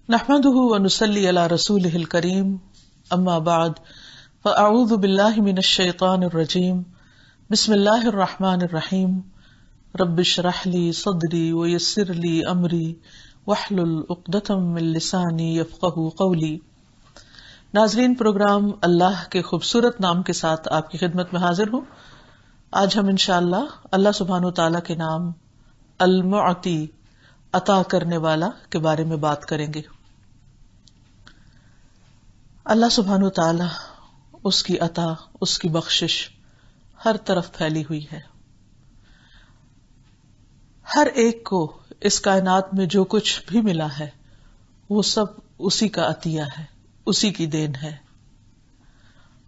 نحمده ونصلي على رسوله الكريم اما بعد فاعوذ بالله من الشيطان الرجيم بسم الله الرحمن الرحيم رب اشرح لي صدري ويسر لي امري واحلل عقدة من لساني يفقهوا قولي۔ ناظرین، پروگرام اللہ کے خوبصورت نام کے ساتھ آپ کی خدمت میں حاضر ہوں۔ آج ہم انشاءاللہ اللہ سبحانہ وتعالی کے نام المعطی، عطا کرنے والا کے بارے میں بات کریں گے۔ اللہ سبحانہ وتعالی، اس کی عطا، اس کی بخشش ہر طرف پھیلی ہوئی ہے۔ ہر ایک کو اس کائنات میں جو کچھ بھی ملا ہے وہ سب اسی کا عطیہ ہے، اسی کی دین ہے،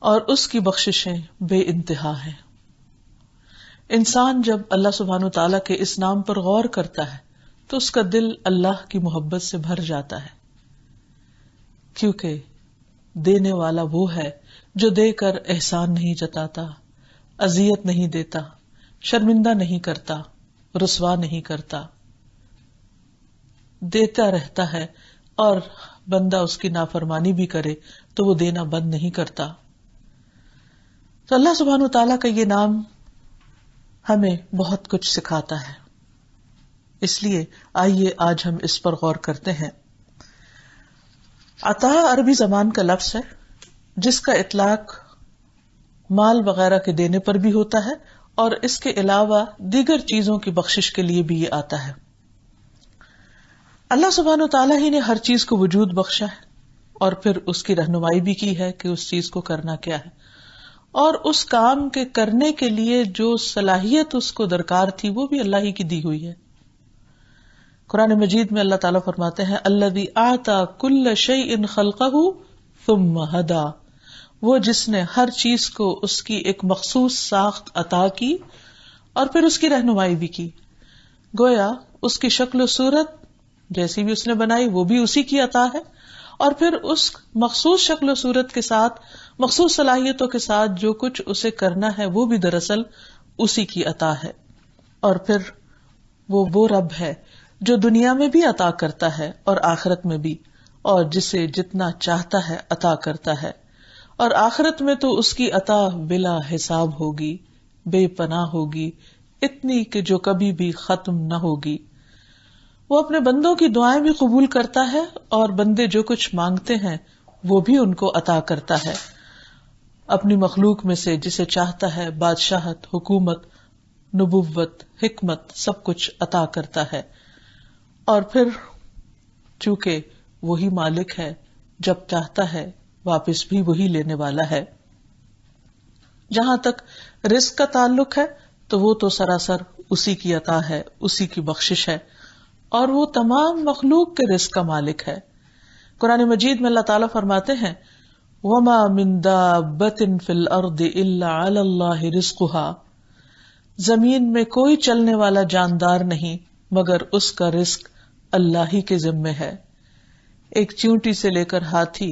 اور اس کی بخششیں بے انتہا ہیں۔ انسان جب اللہ سبحانہ وتعالی کے اس نام پر غور کرتا ہے تو اس کا دل اللہ کی محبت سے بھر جاتا ہے، کیونکہ دینے والا وہ ہے جو دے کر احسان نہیں جتاتا، اذیت نہیں دیتا، شرمندہ نہیں کرتا، رسوا نہیں کرتا، دیتا رہتا ہے، اور بندہ اس کی نافرمانی بھی کرے تو وہ دینا بند نہیں کرتا۔ تو اللہ سبحانہ وتعالی کا یہ نام ہمیں بہت کچھ سکھاتا ہے، اس لیے آئیے آج ہم اس پر غور کرتے ہیں۔ عطا عربی زبان کا لفظ ہے جس کا اطلاق مال وغیرہ کے دینے پر بھی ہوتا ہے، اور اس کے علاوہ دیگر چیزوں کی بخشش کے لیے بھی یہ آتا ہے۔ اللہ سبحانہ وتعالیٰ ہی نے ہر چیز کو وجود بخشا ہے، اور پھر اس کی رہنمائی بھی کی ہے کہ اس چیز کو کرنا کیا ہے، اور اس کام کے کرنے کے لیے جو صلاحیت اس کو درکار تھی وہ بھی اللہ ہی کی دی ہوئی ہے۔ قرآن مجید میں اللہ تعالیٰ فرماتے ہیں الذی اعطی کل شیء خلقہ ثم ہدی، وہ جس نے ہر چیز کو اس کی ایک مخصوص ساخت عطا کی اور پھر اس کی رہنمائی بھی کی۔ گویا اس کی شکل و صورت جیسی بھی اس نے بنائی وہ بھی اسی کی عطا ہے، اور پھر اس مخصوص شکل و صورت کے ساتھ، مخصوص صلاحیتوں کے ساتھ جو کچھ اسے کرنا ہے وہ بھی دراصل اسی کی عطا ہے۔ اور پھر وہ رب ہے جو دنیا میں بھی عطا کرتا ہے اور آخرت میں بھی، اور جسے جتنا چاہتا ہے عطا کرتا ہے، اور آخرت میں تو اس کی عطا بلا حساب ہوگی، بے پناہ ہوگی، اتنی کہ جو کبھی بھی ختم نہ ہوگی۔ وہ اپنے بندوں کی دعائیں بھی قبول کرتا ہے، اور بندے جو کچھ مانگتے ہیں وہ بھی ان کو عطا کرتا ہے۔ اپنی مخلوق میں سے جسے چاہتا ہے بادشاہت، حکومت، نبوت، حکمت سب کچھ عطا کرتا ہے، اور پھر چونکہ وہی مالک ہے، جب چاہتا ہے واپس بھی وہی لینے والا ہے۔ جہاں تک رزق کا تعلق ہے تو وہ تو سراسر اسی کی عطا ہے، اسی کی بخشش ہے، اور وہ تمام مخلوق کے رزق کا مالک ہے۔ قرآن مجید میں اللہ تعالیٰ فرماتے ہیں وَمَا مِن دَابَّةٍ فِي الْأَرْضِ إِلَّا عَلَى اللَّهِ رِزْقُهَا، زمین میں کوئی چلنے والا جاندار نہیں مگر اس کا رزق اللہ ہی کے ذمے ہے۔ ایک چیونٹی سے لے کر ہاتھی،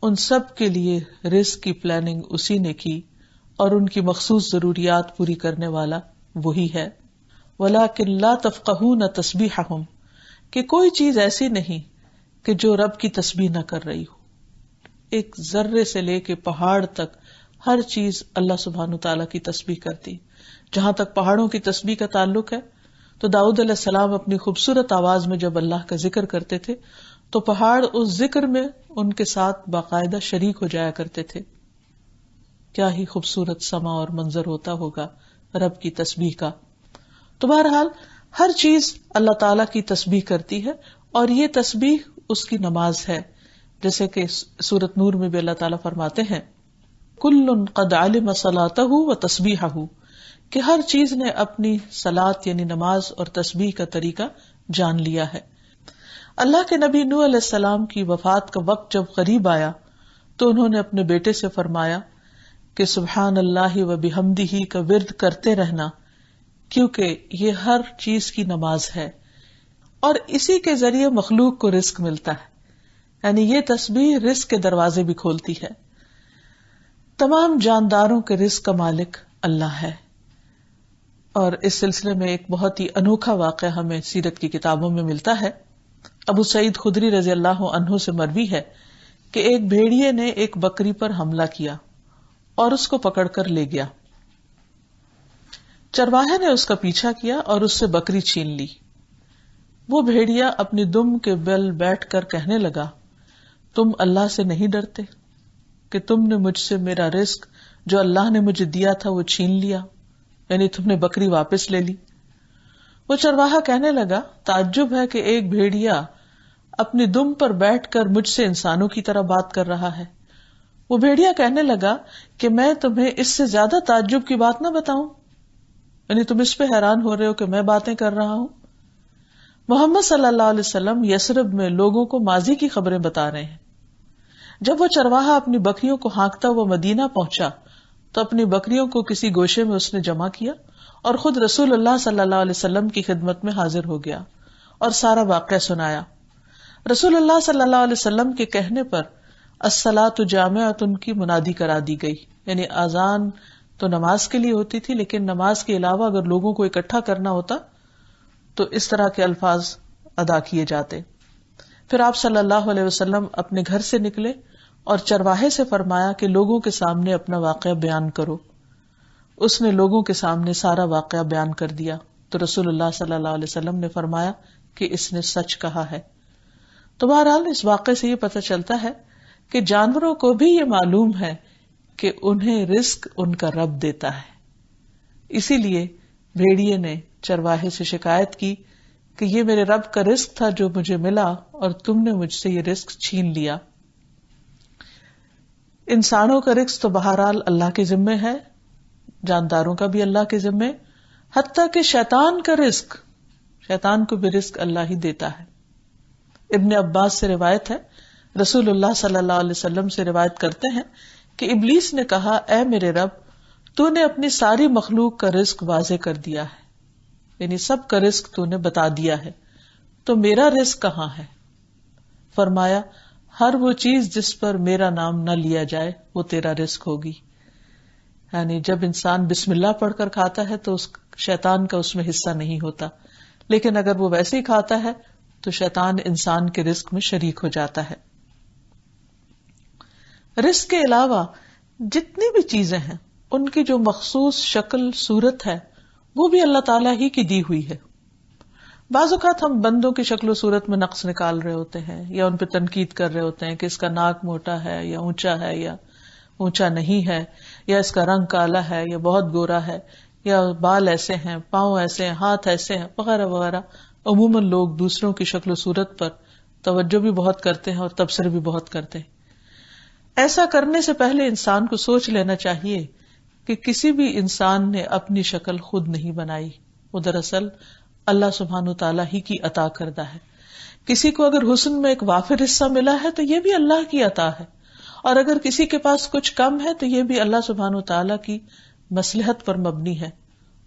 ان سب کے لیے رزق کی پلاننگ اسی نے کی، اور ان کی مخصوص ضروریات پوری کرنے والا وہی ہے۔ وَلَٰكِن لَا تَفْقَهُونَ تَسْبِيحَهُمْ، کہ کوئی چیز ایسی نہیں کہ جو رب کی تسبیح نہ کر رہی ہو۔ ایک ذرے سے لے کے پہاڑ تک ہر چیز اللہ سبحانہ تعالیٰ کی تسبیح کرتی۔ جہاں تک پہاڑوں کی تسبیح کا تعلق ہے تو داؤد علیہ السلام اپنی خوبصورت آواز میں جب اللہ کا ذکر کرتے تھے تو پہاڑ اس ذکر میں ان کے ساتھ باقاعدہ شریک ہو جایا کرتے تھے۔ کیا ہی خوبصورت سما اور منظر ہوتا ہوگا رب کی تسبیح کا۔ تو بہرحال ہر چیز اللہ تعالیٰ کی تسبیح کرتی ہے، اور یہ تسبیح اس کی نماز ہے، جیسے کہ سورۃ نور میں بھی اللہ تعالیٰ فرماتے ہیں کُلٌ قد علم صلاتہ و تسبیحہ، کہ ہر چیز نے اپنی صلاۃ یعنی نماز اور تسبیح کا طریقہ جان لیا ہے۔ اللہ کے نبی نوح علیہ السلام کی وفات کا وقت جب قریب آیا تو انہوں نے اپنے بیٹے سے فرمایا کہ سبحان اللہ و بحمدہ کا ورد کرتے رہنا، کیونکہ یہ ہر چیز کی نماز ہے، اور اسی کے ذریعے مخلوق کو رزق ملتا ہے، یعنی یہ تسبیح رزق کے دروازے بھی کھولتی ہے۔ تمام جانداروں کے رزق کا مالک اللہ ہے، اور اس سلسلے میں ایک بہت ہی انوکھا واقعہ ہمیں سیرت کی کتابوں میں ملتا ہے۔ ابو سعید خدری رضی اللہ عنہ سے مروی ہے کہ ایک بھیڑیے نے ایک بکری پر حملہ کیا اور اس کو پکڑ کر لے گیا. چرواہے نے اس کا پیچھا کیا اور اس سے بکری چھین لی. وہ بھیڑیا اپنی دم کے بل بیٹھ کر کہنے لگا، تم اللہ سے نہیں ڈرتے کہ تم نے مجھ سے میرا رزق جو اللہ نے مجھے دیا تھا وہ چھین لیا، یعنی تم نے بکری واپس لے لی. وہ چرواہا کہنے لگا، تعجب ہے کہ ایک بھیڑیا اپنی دم پر بیٹھ کر مجھ سے انسانوں کی طرح بات کر رہا ہے. وہ بھیڑیا کہنے لگا کہ میں تمہیں اس سے زیادہ تعجب کی بات نہ بتاؤں، یعنی تم اس پہ حیران ہو رہے ہو کہ میں باتیں کر رہا ہوں. محمد صلی اللہ علیہ وسلم یثرب میں لوگوں کو ماضی کی خبریں بتا رہے ہیں. جب وہ چرواہا اپنی بکریوں کو ہانکتا ہوا مدینہ پہنچا تو اپنی بکریوں کو کسی گوشے میں اس نے جمع کیا اور خود رسول اللہ صلی اللہ علیہ وسلم کی خدمت میں حاضر ہو گیا اور سارا واقعہ سنایا. رسول اللہ صلی اللہ علیہ وسلم کے کہنے پر الصلاۃ جامعۃ کی منادی کرا دی گئی، یعنی اذان تو نماز کے لیے ہوتی تھی، لیکن نماز کے علاوہ اگر لوگوں کو اکٹھا کرنا ہوتا تو اس طرح کے الفاظ ادا کیے جاتے. پھر آپ صلی اللہ علیہ وسلم اپنے گھر سے نکلے اور چرواہے سے فرمایا کہ لوگوں کے سامنے اپنا واقعہ بیان کرو. اس نے لوگوں کے سامنے سارا واقعہ بیان کر دیا تو رسول اللہ صلی اللہ علیہ وسلم نے فرمایا کہ اس نے سچ کہا ہے. تو بہرحال اس واقعے سے یہ پتہ چلتا ہے کہ جانوروں کو بھی یہ معلوم ہے کہ انہیں رزق ان کا رب دیتا ہے. اسی لیے بھیڑیے نے چرواہے سے شکایت کی کہ یہ میرے رب کا رزق تھا جو مجھے ملا اور تم نے مجھ سے یہ رزق چھین لیا. انسانوں کا رزق تو بہرحال اللہ کے ذمے ہے، جانداروں کا بھی اللہ کے ذمے، حتیٰ کہ شیطان کا رزق، شیطان کو بھی رزق اللہ ہی دیتا ہے. ابن عباس سے روایت ہے، رسول اللہ صلی اللہ علیہ وسلم سے روایت کرتے ہیں کہ ابلیس نے کہا، اے میرے رب، تو نے اپنی ساری مخلوق کا رزق واضح کر دیا ہے، یعنی سب کا رزق تو نے بتا دیا ہے، تو میرا رزق کہاں ہے؟ فرمایا، ہر وہ چیز جس پر میرا نام نہ لیا جائے وہ تیرا رزق ہوگی. یعنی جب انسان بسم اللہ پڑھ کر کھاتا ہے تو اس شیطان کا اس میں حصہ نہیں ہوتا، لیکن اگر وہ ویسے ہی کھاتا ہے تو شیطان انسان کے رزق میں شریک ہو جاتا ہے. رزق کے علاوہ جتنی بھی چیزیں ہیں ان کی جو مخصوص شکل صورت ہے وہ بھی اللہ تعالیٰ ہی کی دی ہوئی ہے. بعض اوقات ہم بندوں کی شکل و صورت میں نقص نکال رہے ہوتے ہیں یا ان پہ تنقید کر رہے ہوتے ہیں کہ اس کا ناک موٹا ہے یا اونچا ہے یا اونچا نہیں ہے، یا اس کا رنگ کالا ہے یا بہت گورا ہے، یا بال ایسے ہیں، پاؤں ایسے ہیں، ہاتھ ایسے ہیں، وغیرہ وغیرہ. عموماً لوگ دوسروں کی شکل و صورت پر توجہ بھی بہت کرتے ہیں اور تبصرے بھی بہت کرتے ہیں. ایسا کرنے سے پہلے انسان کو سوچ لینا چاہیے کہ کسی بھی انسان نے اپنی شکل خود نہیں بنائی، وہ دراصل اللہ سبحانہ تعالیٰ ہی کی عطا کردہ ہے. کسی کو اگر حسن میں ایک وافر حصہ ملا ہے تو یہ بھی اللہ کی عطا ہے، اور اگر کسی کے پاس کچھ کم ہے تو یہ بھی اللہ سبحانہ تعالیٰ کی مصلحت پر مبنی ہے،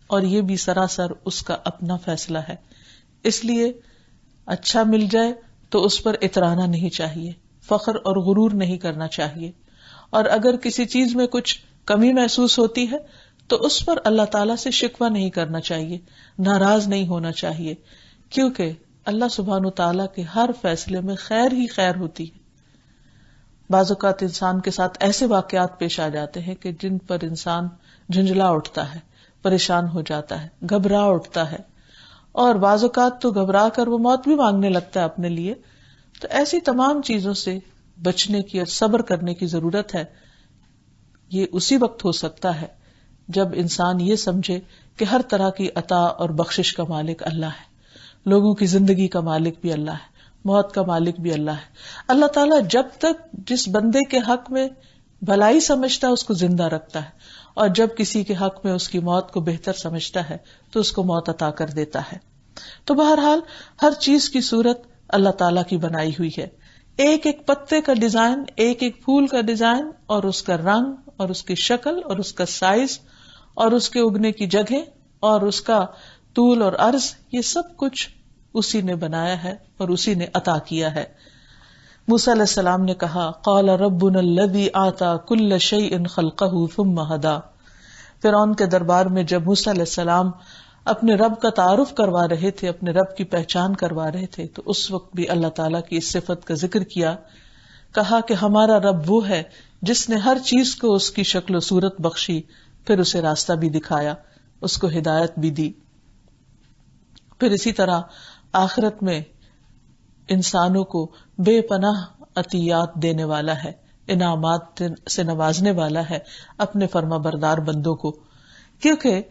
اور یہ بھی سراسر اس کا اپنا فیصلہ ہے. اس لیے اچھا مل جائے تو اس پر اترانا نہیں چاہیے، فخر اور غرور نہیں کرنا چاہیے، اور اگر کسی چیز میں کچھ کمی محسوس ہوتی ہے تو اس پر اللہ تعالیٰ سے شکوہ نہیں کرنا چاہیے، ناراض نہیں ہونا چاہیے، کیونکہ اللہ سبحانہ تعالیٰ کے ہر فیصلے میں خیر ہی خیر ہوتی ہے. بعض اوقات انسان کے ساتھ ایسے واقعات پیش آ جاتے ہیں کہ جن پر انسان جھنجھلا اٹھتا ہے، پریشان ہو جاتا ہے، گھبرا اٹھتا ہے، اور بعض اوقات تو گھبرا کر وہ موت بھی مانگنے لگتا ہے اپنے لیے. تو ایسی تمام چیزوں سے بچنے کی اور صبر کرنے کی ضرورت ہے. یہ اسی وقت ہو سکتا ہے جب انسان یہ سمجھے کہ ہر طرح کی عطا اور بخشش کا مالک اللہ ہے، لوگوں کی زندگی کا مالک بھی اللہ ہے، موت کا مالک بھی اللہ ہے. اللہ تعالیٰ جب تک جس بندے کے حق میں بھلائی سمجھتا ہے اس کو زندہ رکھتا ہے، اور جب کسی کے حق میں اس کی موت کو بہتر سمجھتا ہے تو اس کو موت عطا کر دیتا ہے. تو بہرحال ہر چیز کی صورت اللہ تعالیٰ کی بنائی ہوئی ہے. ایک ایک پتے کا ڈیزائن، ایک ایک پھول کا ڈیزائن، اور اس کا رنگ اور اس کی شکل اور اس کا سائز اور اس کے اگنے کی جگہ اور اس کا طول اور عرض، یہ سب کچھ اسی نے بنایا ہے اور اسی نے عطا کیا ہے. موسیٰ علیہ السلام نے کہا، قال ربنا الذی آتا کل شیء خلقہ ثم ہدی. فرعون کے دربار میں جب موسیٰ علیہ السلام اپنے رب کا تعارف کروا رہے تھے، اپنے رب کی پہچان کروا رہے تھے، تو اس وقت بھی اللہ تعالیٰ کی اس صفت کا ذکر کیا، کہا کہ ہمارا رب وہ ہے جس نے ہر چیز کو اس کی شکل و صورت بخشی، پھر اسے راستہ بھی دکھایا، اس کو ہدایت بھی دی۔ پھر اسی طرح آخرت میں انسانوں کو بے پناہ عطیات دینے والا ہے، انعامات سے نوازنے والا ہے اپنے فرما بردار بندوں کو، کیونکہ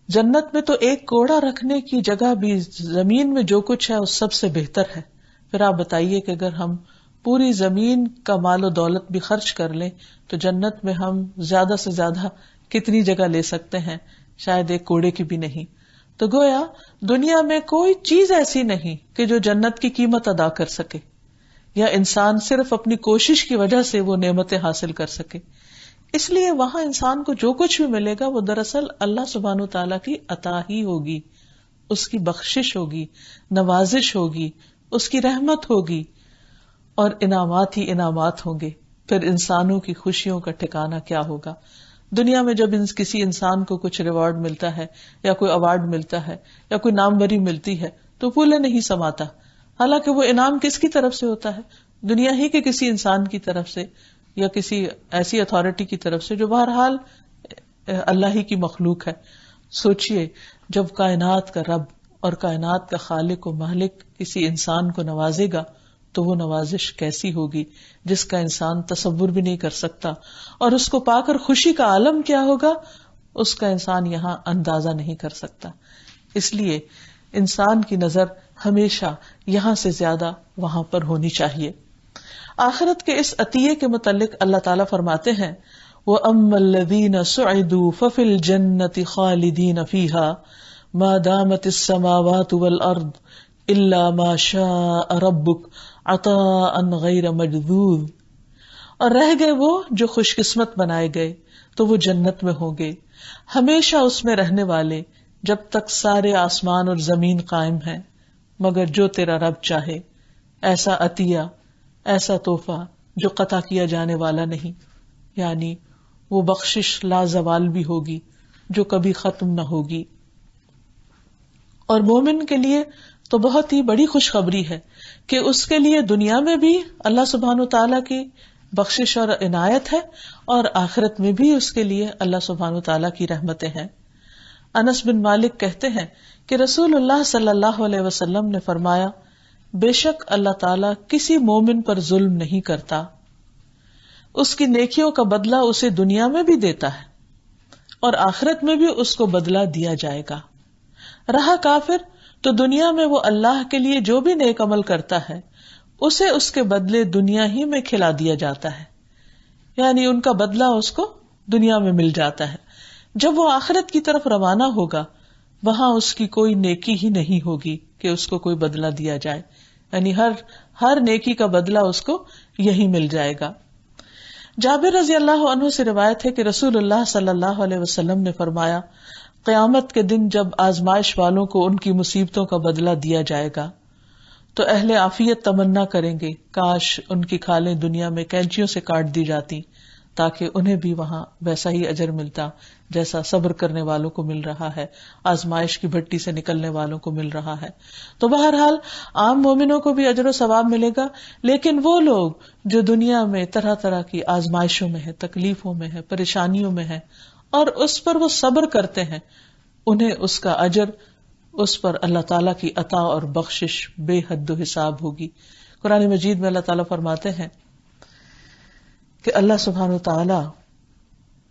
جنت میں تو ایک کوڑا رکھنے کی جگہ بھی زمین میں جو کچھ ہے اس سب سے بہتر ہے۔ پھر آپ بتائیے کہ اگر ہم پوری زمین کا مال و دولت بھی خرچ کر لیں تو جنت میں ہم زیادہ سے زیادہ کتنی جگہ لے سکتے ہیں؟ شاید ایک کوڑے کی بھی نہیں۔ تو گویا دنیا میں کوئی چیز ایسی نہیں کہ جو جنت کی قیمت ادا کر سکے، یا انسان صرف اپنی کوشش کی وجہ سے وہ نعمتیں حاصل کر سکے۔ اس لیے وہاں انسان کو جو کچھ بھی ملے گا وہ دراصل اللہ سبحانہ و تعالیٰ کی عطا ہی ہوگی، اس کی بخشش ہوگی، نوازش ہوگی، اس کی رحمت ہوگی، اور انعامات ہی انعامات ہوں گے۔ پھر انسانوں کی خوشیوں کا ٹھکانہ کیا ہوگا؟ دنیا میں جب کسی انسان کو کچھ ریوارڈ ملتا ہے یا کوئی ایوارڈ ملتا ہے یا کوئی ناموری ملتی ہے تو پھولے نہیں سماتا، حالانکہ وہ انعام کس کی طرف سے ہوتا ہے؟ دنیا ہی کے کسی انسان کی طرف سے یا کسی ایسی اتھارٹی کی طرف سے جو بہرحال اللہ ہی کی مخلوق ہے۔ سوچئے جب کائنات کا رب اور کائنات کا خالق و مالک کسی انسان کو نوازے گا تو وہ نوازش کیسی ہوگی جس کا انسان تصور بھی نہیں کر سکتا، اور اس کو پا کر خوشی کا عالم کیا ہوگا اس کا انسان یہاں اندازہ نہیں کر سکتا۔ اس لیے انسان کی نظر ہمیشہ یہاں سے زیادہ وہاں پر ہونی چاہیے۔ آخرت کے اس عطیے کے متعلق اللہ تعالیٰ فرماتے ہیں وَأَمَّا الَّذِينَ سُعِدُوا فَفِي الْجَنَّةِ خَالِدِينَ فِيهَا مَا دَامَتِ السَّمَاوَاتُ وَالْأَرْضُ إِلَّا مَا شَاءَ رَبُّكَ عَطَاءً غَيْرَ مَجْذُوذٍ، اور رہ گئے وہ جو خوش قسمت بنائے گئے تو وہ جنت میں ہوں گے، ہمیشہ اس میں رہنے والے جب تک سارے آسمان اور زمین قائم ہیں، مگر جو تیرا رب چاہے، ایسا عطیہ، ایسا تحفہ جو قطع کیا جانے والا نہیں، یعنی وہ بخشش لازوال بھی ہوگی جو کبھی ختم نہ ہوگی۔ اور مومن کے لیے تو بہت ہی بڑی خوشخبری ہے کہ اس کے لیے دنیا میں بھی اللہ سبحانہ وتعالیٰ کی بخشش اور عنایت ہے، اور آخرت میں بھی اس کے لیے اللہ سبحانہ وتعالیٰ کی رحمتیں ہیں۔ انس بن مالک کہتے ہیں کہ رسول اللہ صلی اللہ علیہ وسلم نے فرمایا، بے شک اللہ تعالیٰ کسی مومن پر ظلم نہیں کرتا، اس کی نیکیوں کا بدلہ اسے دنیا میں بھی دیتا ہے اور آخرت میں بھی اس کو بدلہ دیا جائے گا۔ رہا کافر تو دنیا میں وہ اللہ کے لیے جو بھی نیک عمل کرتا ہے اسے اس کے بدلے دنیا ہی میں کھلا دیا جاتا ہے، یعنی ان کا بدلہ اس کو دنیا میں مل جاتا ہے۔ جب وہ آخرت کی طرف روانہ ہوگا وہاں اس کی کوئی نیکی ہی نہیں ہوگی کہ اس کو کوئی بدلہ دیا جائے، یعنی ہر نیکی کا بدلہ اس کو یہی مل جائے گا۔ جابر رضی اللہ عنہ سے روایت ہے کہ رسول اللہ صلی اللہ علیہ وسلم نے فرمایا، قیامت کے دن جب آزمائش والوں کو ان کی مصیبتوں کا بدلہ دیا جائے گا تو اہل عافیت تمنا کریں گے کاش ان کی کھالیں دنیا میں کینچیوں سے کاٹ دی جاتی تاکہ انہیں بھی وہاں ویسا ہی اجر ملتا جیسا صبر کرنے والوں کو مل رہا ہے، آزمائش کی بھٹی سے نکلنے والوں کو مل رہا ہے۔ تو بہرحال عام مومنوں کو بھی اجر و ثواب ملے گا، لیکن وہ لوگ جو دنیا میں طرح طرح کی آزمائشوں میں ہے، تکلیفوں میں ہے، پریشانیوں میں ہے اور اس پر وہ صبر کرتے ہیں، انہیں اس کا اجر اس پر اللہ تعالیٰ کی عطا اور بخشش بے حد و حساب ہوگی۔ قرآن مجید میں اللہ تعالیٰ فرماتے ہیں کہ اللہ سبحانہ و تعالیٰ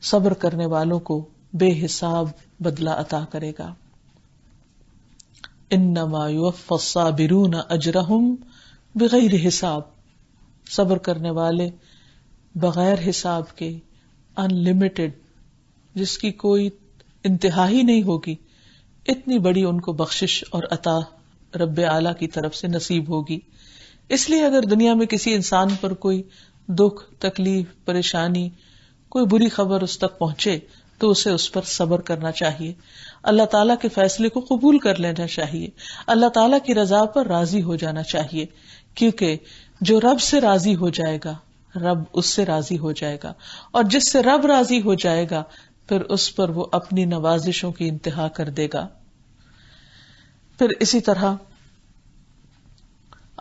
صبر کرنے والوں کو بے حساب بدلہ عطا کرے گا۔ انما یوفی الصابرون اجرہم بغیر حساب، صبر کرنے والے بغیر حساب کے، ان لمیٹڈ، جس کی کوئی انتہا ہی نہیں ہوگی، اتنی بڑی ان کو بخشش اور عطا رب اعلیٰ کی طرف سے نصیب ہوگی۔ اس لیے اگر دنیا میں کسی انسان پر کوئی دکھ، تکلیف، پریشانی، کوئی بری خبر اس تک پہنچے تو اسے اس پر صبر کرنا چاہیے، اللہ تعالیٰ کے فیصلے کو قبول کر لینا چاہیے، اللہ تعالیٰ کی رضا پر راضی ہو جانا چاہیے، کیونکہ جو رب سے راضی ہو جائے گا رب اس سے راضی ہو جائے گا، اور جس سے رب راضی ہو جائے گا پھر اس پر وہ اپنی نوازشوں کی انتہا کر دے گا۔ پھر اسی طرح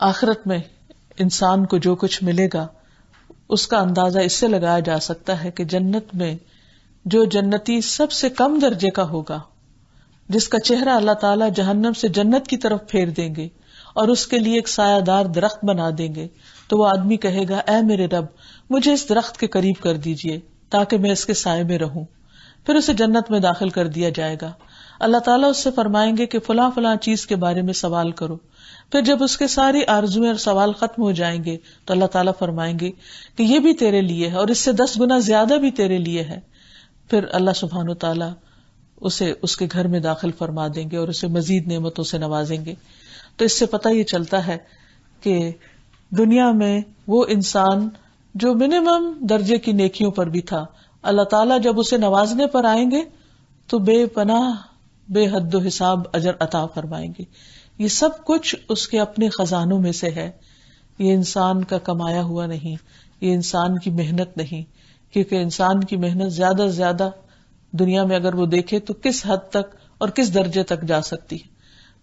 آخرت میں انسان کو جو کچھ ملے گا اس کا اندازہ اس سے لگایا جا سکتا ہے کہ جنت میں جو جنتی سب سے کم درجے کا ہوگا، جس کا چہرہ اللہ تعالیٰ جہنم سے جنت کی طرف پھیر دیں گے اور اس کے لیے ایک سایہ دار درخت بنا دیں گے، تو وہ آدمی کہے گا اے میرے رب مجھے اس درخت کے قریب کر دیجئے تاکہ میں اس کے سائے میں رہوں. پھر اسے جنت میں داخل کر دیا جائے گا. اللہ تعالیٰ اس سے فرمائیں گے کہ فلاں فلاں چیز کے بارے میں سوال کرو. پھر جب اس کے ساری آرزویں اور سوال ختم ہو جائیں گے تو اللہ تعالیٰ فرمائیں گے کہ یہ بھی تیرے لیے ہے اور اس سے 10 گنا زیادہ بھی تیرے لیے ہے. پھر اللہ سبحانہ وتعالیٰ اسے اس کے گھر میں داخل فرما دیں گے اور اسے مزید نعمتوں سے نوازیں گے. تو اس سے پتہ یہ چلتا ہے کہ دنیا میں وہ انسان جو منیمم درجے کی نیکیوں پر بھی تھا، اللہ تعالیٰ جب اسے نوازنے پر آئیں گے تو بے پناہ بے حد و حساب اجر عطا فرمائیں گے. یہ سب کچھ اس کے اپنے خزانوں میں سے ہے، یہ انسان کا کمایا ہوا نہیں، یہ انسان کی محنت نہیں. کیونکہ انسان کی محنت زیادہ سے زیادہ دنیا میں اگر وہ دیکھے تو کس حد تک اور کس درجے تک جا سکتی ہے.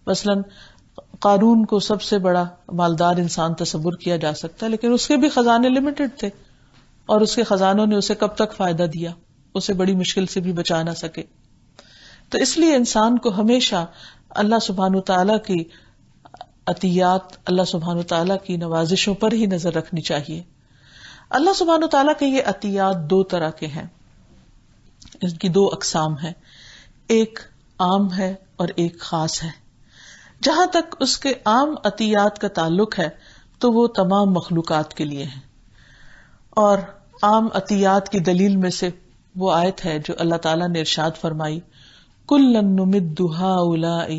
مثلاً قارون کو سب سے بڑا مالدار انسان تصور کیا جا سکتا ہے، لیکن اس کے بھی خزانے لمیٹڈ تھے اور اس کے خزانوں نے اسے کب تک فائدہ دیا، اسے بڑی مشکل سے بھی بچا نہ سکے. تو اس لیے انسان کو ہمیشہ اللہ سبحانہ تعالیٰ کی عطیات، اللہ سبحانہ تعالیٰ کی نوازشوں پر ہی نظر رکھنی چاہیے. اللہ سبحانہ تعالیٰ کے یہ عطیات 2 طرح کے ہیں، ان کی 2 اقسام ہیں، ایک عام ہے اور ایک خاص ہے. جہاں تک اس کے عام عطیات کا تعلق ہے تو وہ تمام مخلوقات کے لیے ہیں. اور عام عطیات کی دلیل میں سے وہ آیت ہے جو اللہ تعالیٰ نے ارشاد فرمائی کُلًّا نُمِدُّ هَٰؤُلَاءِ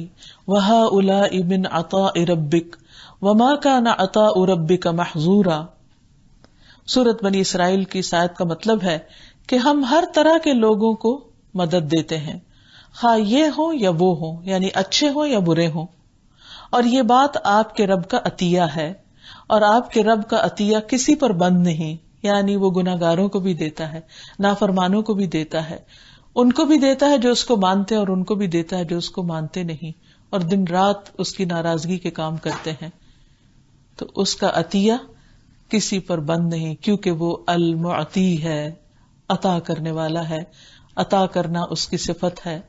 وَهَٰؤُلَاءِ مِنْ عَطَاءِ رَبِّكَ وَمَا كَانَ عَطَاءُ رَبِّكَ مَحْظُورًا. سورۃ بنی اسرائیل کی اس آیت کا مطلب ہے کہ ہم ہر طرح کے لوگوں کو مدد دیتے ہیں، خواہ یہ ہوں یا وہ ہوں، یعنی اچھے ہوں یا برے ہوں. اور یہ بات آپ کے رب کا عطیہ ہے، اور آپ کے رب کا عطیہ کسی پر بند نہیں، یعنی وہ گناہ گاروں کو بھی دیتا ہے، نافرمانوں کو بھی دیتا ہے، ان کو بھی دیتا ہے جو اس کو مانتے ہیں اور ان کو بھی دیتا ہے جو اس کو مانتے نہیں اور دن رات اس کی ناراضگی کے کام کرتے ہیں. تو اس کا عطیہ کسی پر بند نہیں، کیونکہ وہ المعطی ہے، عطا کرنے والا ہے. عطا کرنا اس کی صفت ہے.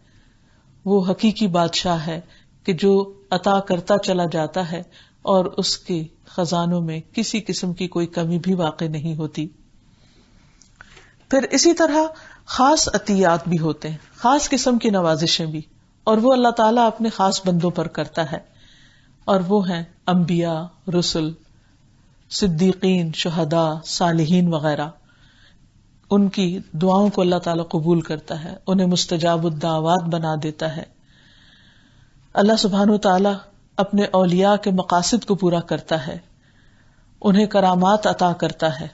وہ حقیقی بادشاہ ہے کہ جو عطا کرتا چلا جاتا ہے اور اس کے خزانوں میں کسی قسم کی کوئی کمی بھی واقع نہیں ہوتی. پھر اسی طرح خاص عطیات بھی ہوتے ہیں، خاص قسم کی نوازشیں بھی، اور وہ اللہ تعالیٰ اپنے خاص بندوں پر کرتا ہے. اور وہ ہیں انبیاء، رسل، صدیقین، شہداء، صالحین وغیرہ. ان کی دعاؤں کو اللہ تعالیٰ قبول کرتا ہے، انہیں مستجاب الدعوات بنا دیتا ہے. اللہ سبحانہ وتعالیٰ اپنے اولیاء کے مقاصد کو پورا کرتا ہے، انہیں کرامات عطا کرتا ہے.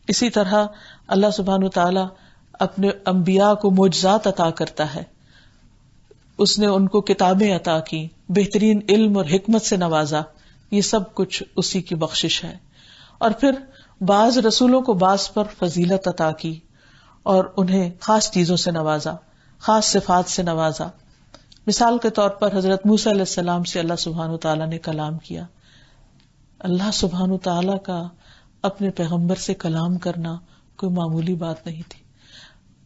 اسی طرح اللہ سبحانہ وتعالیٰ اپنے انبیاء کو معجزات عطا کرتا ہے. اس نے ان کو کتابیں عطا کی، بہترین علم اور حکمت سے نوازا. یہ سب کچھ اسی کی بخشش ہے. اور پھر بعض رسولوں کو بعض پر فضیلت عطا کی اور انہیں خاص چیزوں سے نوازا، خاص صفات سے نوازا. مثال کے طور پر حضرت موسیٰ علیہ السلام سے اللہ سبحانہ تعالیٰ نے کلام کیا. اللہ سبحانہ تعالیٰ کا اپنے پیغمبر سے کلام کرنا کوئی معمولی بات نہیں تھی.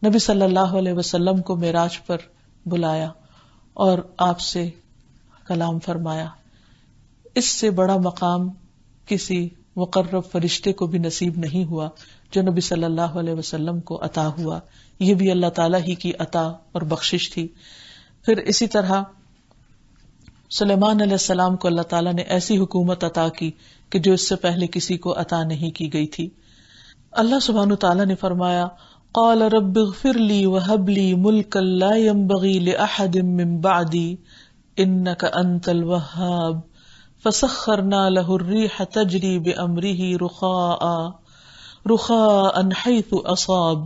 نبی صلی اللہ علیہ وسلم کو معراج پر بلایا اور آپ سے کلام فرمایا. اس سے بڑا مقام کسی مقرب فرشتے کو بھی نصیب نہیں ہوا جو نبی صلی اللہ علیہ وسلم کو عطا ہوا. یہ بھی اللہ تعالیٰ ہی کی عطا اور بخشش تھی. پھر اسی طرح سلیمان علیہ السلام کو اللہ تعالیٰ نے ایسی حکومت عطا کی کہ جو اس سے پہلے کسی کو عطا نہیں کی گئی تھی. اللہ سبحانہ تعالیٰ نے فرمایا قال رب اغفر لی وہب لی ملکا لا ينبغی لأحد من بعدی انک انت الوہاب فسخرنا له الریح تجری بامرہ رخاء حیث اصاب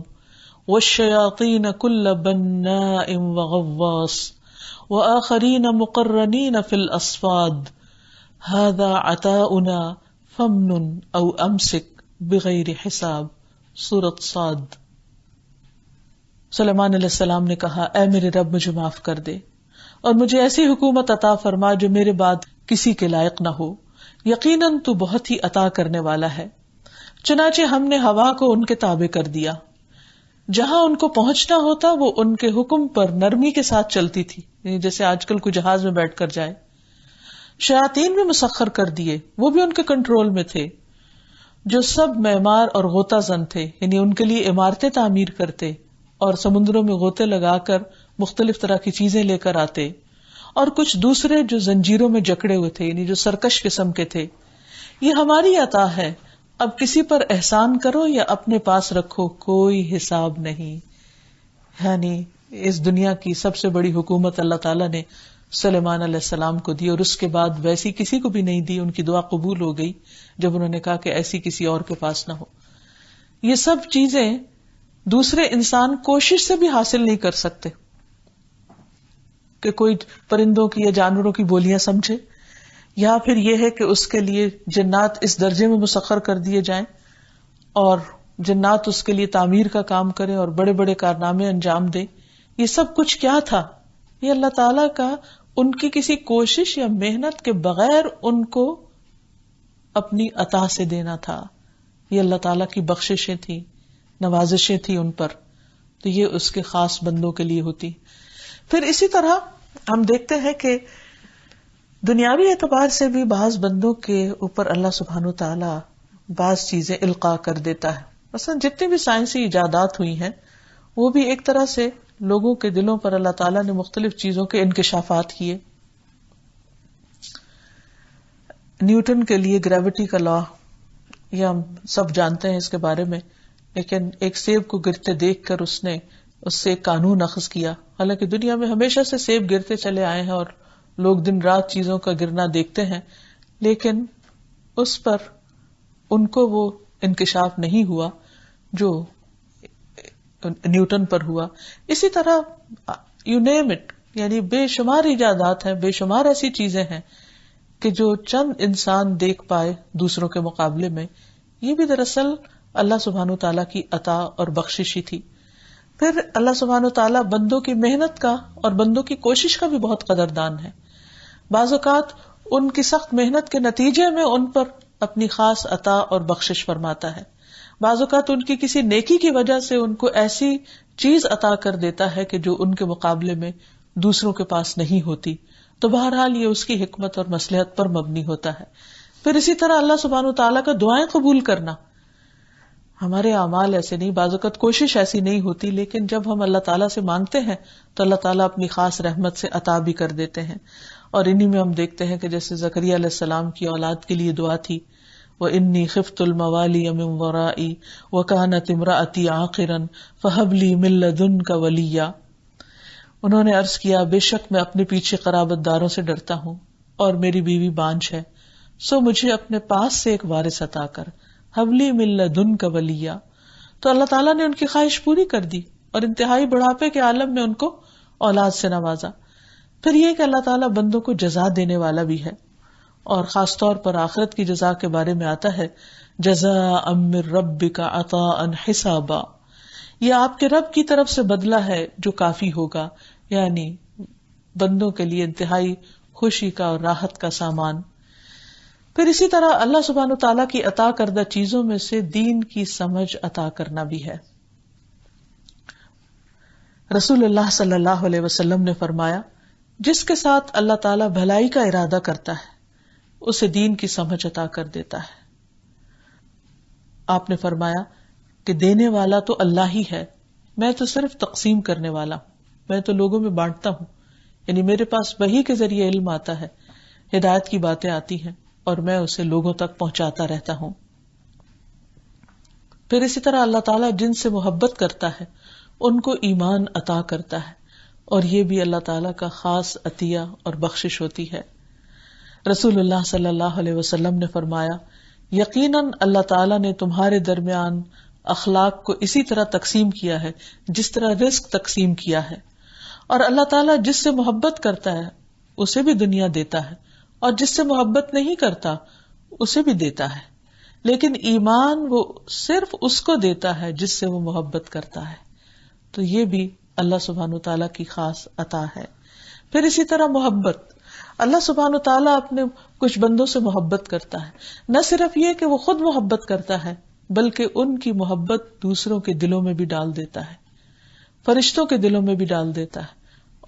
والشیاطین کل بناء وغواص وآخرین مقرنین فی الاصفاد هذا عطاؤنا فمن او امسک بغیر حساب. سورۃ صاد. سلیمان علیہ السلام نے کہا اے میرے رب مجھے معاف کر دے اور مجھے ایسی حکومت عطا فرما جو میرے بعد کسی کے لائق نہ ہو، یقیناً تو بہت ہی عطا کرنے والا ہے۔ چنانچہ ہم نے ہوا کو ان کے تابع کر دیا، جہاں ان کو پہنچنا ہوتا وہ ان کے حکم پر نرمی کے ساتھ چلتی تھی، یعنی جیسے آج کل کوئی جہاز میں بیٹھ کر جائے۔ شیاطین بھی مسخر کر دیے، وہ بھی ان کے کنٹرول میں تھے، جو سب معمار اور غوطہ زن تھے، یعنی ان کے لیے عمارتیں تعمیر کرتے اور سمندروں میں غوطے لگا کر مختلف طرح کی چیزیں لے کر آتے، اور کچھ دوسرے جو زنجیروں میں جکڑے ہوئے تھے، یعنی جو سرکش قسم کے تھے۔ یہ ہماری عطا ہے، اب کسی پر احسان کرو یا اپنے پاس رکھو، کوئی حساب نہیں۔ یعنی اس دنیا کی سب سے بڑی حکومت اللہ تعالیٰ نے سلیمان علیہ السلام کو دی، اور اس کے بعد ویسی کسی کو بھی نہیں دی۔ ان کی دعا قبول ہو گئی جب انہوں نے کہا کہ ایسی کسی اور کے پاس نہ ہو۔ یہ سب چیزیں دوسرے انسان کوشش سے بھی حاصل نہیں کر سکتے کہ کوئی پرندوں کی یا جانوروں کی بولیاں سمجھے، یا پھر یہ ہے کہ اس کے لیے جنات اس درجے میں مسخر کر دیے جائیں اور جنات اس کے لیے تعمیر کا کام کریں اور بڑے بڑے کارنامے انجام دیں۔ یہ سب کچھ کیا تھا؟ یہ اللہ تعالیٰ کا ان کی کسی کوشش یا محنت کے بغیر ان کو اپنی عطا سے دینا تھا۔ یہ اللہ تعالیٰ کی بخششیں تھیں، نوازشیں تھیں ان پر، تو یہ اس کے خاص بندوں کے لیے ہوتی۔ پھر اسی طرح ہم دیکھتے ہیں کہ دنیاوی اعتبار سے بھی بعض بندوں کے اوپر اللہ سبحانہ وتعالی بعض چیزیں القاء کر دیتا ہے۔ مثلا جتنی بھی سائنسی ایجادات ہوئی ہیں وہ بھی ایک طرح سے لوگوں کے دلوں پر اللہ تعالیٰ نے مختلف چیزوں کے انکشافات کیے۔ نیوٹن کے لیے گریوٹی کا لا، یہ ہم سب جانتے ہیں اس کے بارے میں، لیکن ایک سیب کو گرتے دیکھ کر اس نے اس سے ایک قانون اخذ کیا۔ حالانکہ دنیا میں ہمیشہ سے سیب گرتے چلے آئے ہیں اور لوگ دن رات چیزوں کا گرنا دیکھتے ہیں، لیکن اس پر ان کو وہ انکشاف نہیں ہوا جو نیوٹن پر ہوا۔ اسی طرح یو نیم اٹ، یعنی بے شمار ایجادات ہیں، بے شمار ایسی چیزیں ہیں کہ جو چند انسان دیکھ پائے دوسروں کے مقابلے میں، یہ بھی دراصل اللہ سبحانہ تعالیٰ کی عطا اور بخشش ہی تھی۔ پھر اللہ سبحانہ تعالیٰ بندوں کی محنت کا اور بندوں کی کوشش کا بھی بہت قدردان ہے۔ بعض اوقات ان کی سخت محنت کے نتیجے میں ان پر اپنی خاص عطا اور بخشش فرماتا ہے، بعض اوقات ان کی کسی نیکی کی وجہ سے ان کو ایسی چیز عطا کر دیتا ہے کہ جو ان کے مقابلے میں دوسروں کے پاس نہیں ہوتی، تو بہرحال یہ اس کی حکمت اور مصلحت پر مبنی ہوتا ہے۔ پھر اسی طرح اللہ سبحانہ تعالیٰ کا دعائیں قبول کرنا، ہمارے اعمال ایسے نہیں، بعض اوقات کوشش ایسی نہیں ہوتی، لیکن جب ہم اللہ تعالیٰ سے مانگتے ہیں تو اللہ تعالیٰ اپنی خاص رحمت سے عطا بھی کر دیتے ہیں۔ اور انہی میں ہم دیکھتے ہیں کہ جیسے زکریا علیہ السلام کی اولاد کے لیے دعا تھی، وَإِنِّي خِفْتُ الْمَوَالِيَ مِن وَرَائِي وَكَانَتِ امْرَأَتِي عَاقِرًا فَهَبْ لِي مِن لَّدُنكَ وَلِيًّا۔ انہوں نے عرض کیا، بے شک میں اپنے پیچھے قرابت داروں سے ڈرتا ہوں اور میری بیوی بانجھ ہے، سو مجھے اپنے پاس سے ایک وارث عطا کر، هَبْ لِي مِن لَّدُنكَ وَلِيًّا۔ تو اللہ تعالیٰ نے ان کی خواہش پوری کر دی اور انتہائی بڑھاپے کے عالم میں ان کو اولاد سے نوازا۔ پھر یہ کہ اللہ تعالیٰ بندوں کو جزا دینے والا بھی ہے، اور خاص طور پر آخرت کی جزا کے بارے میں آتا ہے، جزاء من ربک عطاء حسابا، یہ آپ کے رب کی طرف سے بدلہ ہے جو کافی ہوگا، یعنی بندوں کے لیے انتہائی خوشی کا اور راحت کا سامان۔ پھر اسی طرح اللہ سبحانہ تعالیٰ کی عطا کردہ چیزوں میں سے دین کی سمجھ عطا کرنا بھی ہے۔ رسول اللہ صلی اللہ علیہ وسلم نے فرمایا، جس کے ساتھ اللہ تعالیٰ بھلائی کا ارادہ کرتا ہے اسے دین کی سمجھ عطا کر دیتا ہے۔ آپ نے فرمایا کہ دینے والا تو اللہ ہی ہے، میں تو صرف تقسیم کرنے والا ہوں، میں تو لوگوں میں بانٹتا ہوں، یعنی میرے پاس وحی کے ذریعے علم آتا ہے، ہدایت کی باتیں آتی ہیں اور میں اسے لوگوں تک پہنچاتا رہتا ہوں۔ پھر اسی طرح اللہ تعالیٰ جن سے محبت کرتا ہے ان کو ایمان عطا کرتا ہے، اور یہ بھی اللہ تعالیٰ کا خاص عطیہ اور بخشش ہوتی ہے۔ رسول اللہ صلی اللہ علیہ وسلم نے فرمایا، یقیناً اللہ تعالیٰ نے تمہارے درمیان اخلاق کو اسی طرح تقسیم کیا ہے جس طرح رزق تقسیم کیا ہے، اور اللہ تعالیٰ جس سے محبت کرتا ہے اسے بھی دنیا دیتا ہے اور جس سے محبت نہیں کرتا اسے بھی دیتا ہے، لیکن ایمان وہ صرف اس کو دیتا ہے جس سے وہ محبت کرتا ہے۔ تو یہ بھی اللہ سبحانہ تعالیٰ کی خاص عطا ہے۔ پھر اسی طرح محبت، اللہ سبحانہ و تعالیٰ اپنے کچھ بندوں سے محبت کرتا ہے، نہ صرف یہ کہ وہ خود محبت کرتا ہے بلکہ ان کی محبت دوسروں کے دلوں میں بھی ڈال دیتا ہے، فرشتوں کے دلوں میں بھی ڈال دیتا ہے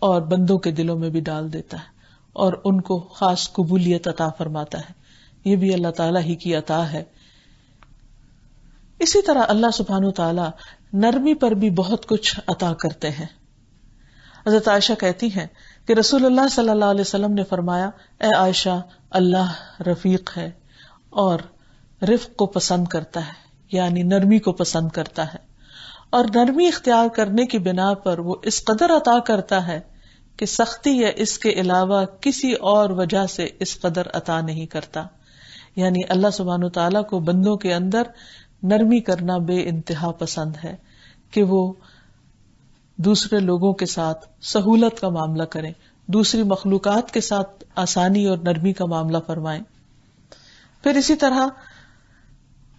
اور بندوں کے دلوں میں بھی ڈال دیتا ہے، اور ان کو خاص قبولیت عطا فرماتا ہے. یہ بھی اللہ تعالیٰ ہی کی عطا ہے. اسی طرح اللہ سبحانہ و تعالیٰ نرمی پر بھی بہت کچھ عطا کرتے ہیں. حضرت عائشہ کہتی ہیں کہ رسول اللہ صلی اللہ علیہ وسلم نے فرمایا، اے عائشہ، اللہ رفیق ہے اور رفق کو پسند کرتا ہے، یعنی نرمی کو پسند کرتا ہے، اور نرمی اختیار کرنے کی بنا پر وہ اس قدر عطا کرتا ہے کہ سختی یا اس کے علاوہ کسی اور وجہ سے اس قدر عطا نہیں کرتا. یعنی اللہ سبحانہ تعالیٰ کو بندوں کے اندر نرمی کرنا بے انتہا پسند ہے کہ وہ دوسرے لوگوں کے ساتھ سہولت کا معاملہ کریں، دوسری مخلوقات کے ساتھ آسانی اور نرمی کا معاملہ فرمائیں. پھر اسی طرح